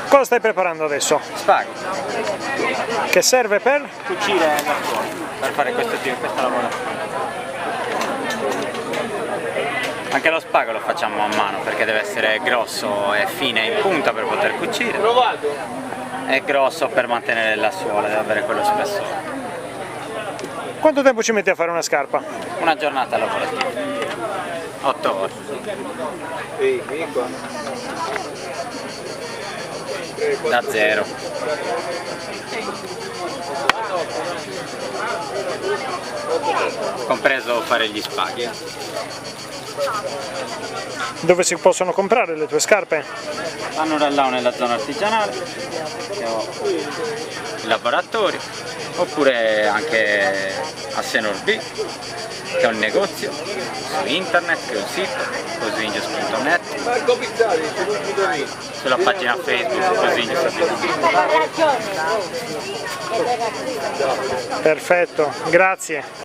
Cosa stai preparando adesso? Spago. Che serve per? Cucire per fare questo lavoro. Anche lo spago lo facciamo a mano perché deve essere grosso e fine in punta per poter cucire. E grosso per mantenere la suola, deve avere quello spessore. Quanto tempo ci metti a fare una scarpa? Una giornata lavorativa. 8 ore. Da zero. Compreso fare gli spaghi. Dove si possono comprare le tue scarpe? A Nurallao nella zona artigianale, che ho il laboratorio, oppure anche a Senorbi, che è un negozio, su internet, che è un sito, cosingios.net, sulla pagina Facebook Cosingios. Perfetto, grazie.